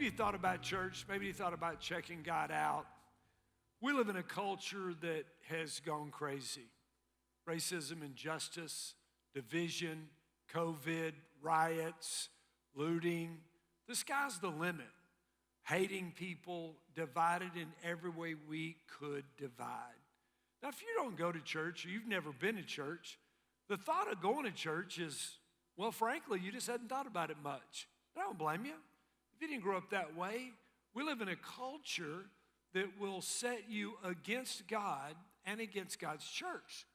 Maybe you thought about church. Maybe you thought about checking God out. We live in a culture that has gone crazy. Racism, injustice, division, COVID, riots, looting. The sky's the limit. Hating people, divided in every way we could divide. Now, if you don't go to church or you've never been to church, the thought of going to church is, well, frankly, you just hadn't thought about it much. I don't blame you. If you didn't grow up that way, we live in a culture that will set you against God and against God's church.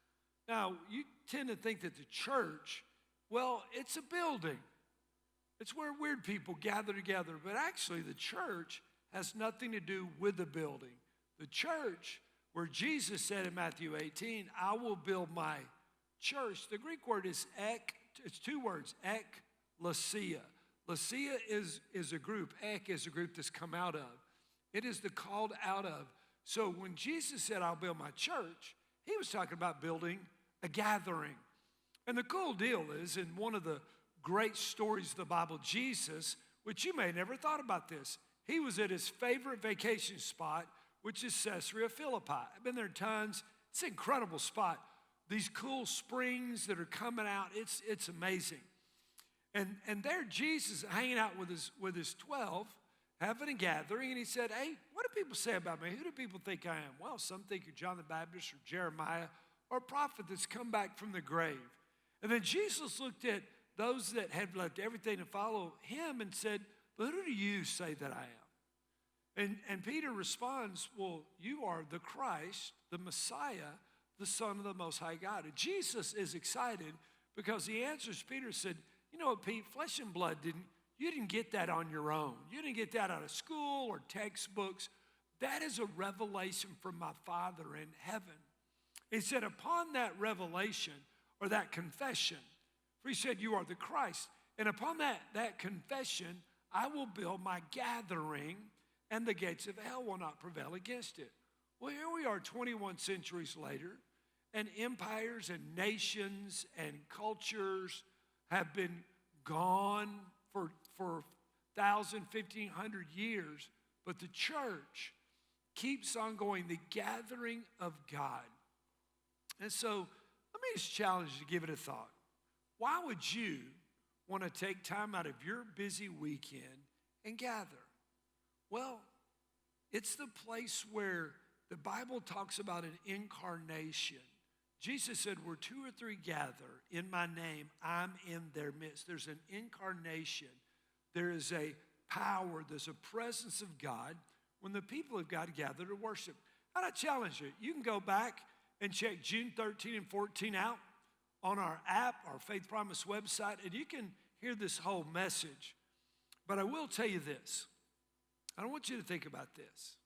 Now, you tend to think that the church, well, it's a building. It's where weird people gather together. But actually, the church has nothing to do with the building. The church, where Jesus said in Matthew 18, I will build my church. The Greek word is it's two words, ekklesia. Lesia is a group. Ek is a group that's come out of. It is the called out of. So when Jesus said, I'll build my church, he was talking about building a gathering. And the cool deal is, in one of the great stories of the Bible, Jesus, which you may have never thought about this, he was at his favorite vacation spot, which is Caesarea Philippi. I've been there tons. It's an incredible spot. These cool springs that are coming out, it's amazing. And there Jesus hanging out with his 12, having a gathering, and he said, hey, what do people say about me? Who do people think I am? Well, some think you're John the Baptist or Jeremiah or a prophet that's come back from the grave. And then Jesus looked at those that had left everything to follow him and said, but who do you say that I am? And Peter responds, well, you are the Christ, the Messiah, the Son of the Most High God. And Jesus is excited because he answers Peter, said, you know what, Pete, flesh and blood you didn't get that on your own. You didn't get that out of school or textbooks. That is a revelation from my Father in heaven. He said, upon that revelation or that confession, for he said, you are the Christ. And upon that confession, I will build my gathering, and the gates of hell will not prevail against it. Well, here we are 21 centuries later, and empires and nations and cultures have been gone for 1,000, 1,500 years, but the church keeps on going, the gathering of God. And so let me just challenge you to give it a thought. Why would you want to take time out of your busy weekend and gather? Well, it's the place where the Bible talks about an incarnation. Jesus said, where two or three gather in my name, I'm in their midst. There's an incarnation. There is a power, there's a presence of God when the people of God gather to worship. And I challenge you, you can go back and check June 13 and 14 out on our app, our Faith Promise website, and you can hear this whole message. But I will tell you this. I don't want you to think about this.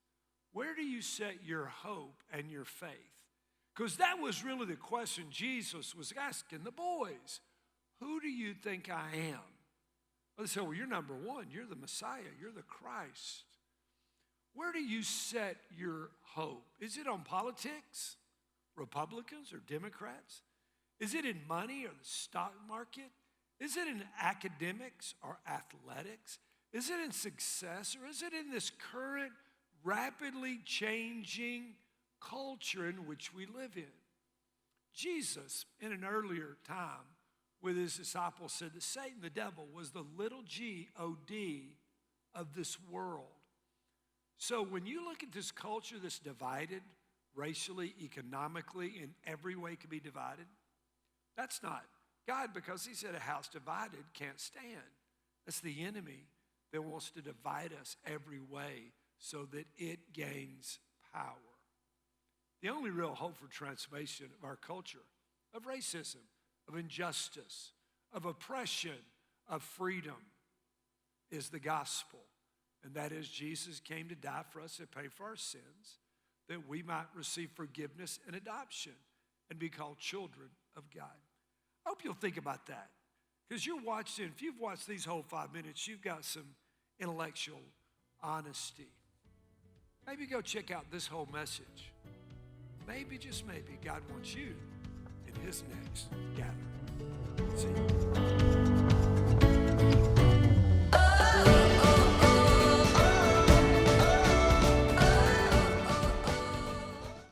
Where do you set your hope and your faith? Because that was really the question Jesus was asking the boys. Who do you think I am? Well, they said, well, you're number one. You're the Messiah. You're the Christ. Where do you set your hope? Is it on politics, Republicans or Democrats? Is it in money or the stock market? Is it in academics or athletics? Is it in success, or is it in this current rapidly changing culture in which we live in? Jesus, in an earlier time with his disciples, said that Satan, the devil, was the little G-O-D of this world. So when you look at this culture that's divided, racially, economically, in every way can be divided, that's not God, because he said a house divided can't stand. That's the enemy that wants to divide us every way so that it gains power. The only real hope for transformation of our culture, of racism, of injustice, of oppression, of freedom, is the gospel. And that is, Jesus came to die for us and pay for our sins, that we might receive forgiveness and adoption and be called children of God. I hope you'll think about that. Because you're watching, if you've watched these whole 5 minutes, you've got some intellectual honesty. Maybe go check out this whole message. Maybe, just maybe, God wants you in his next gathering. See you.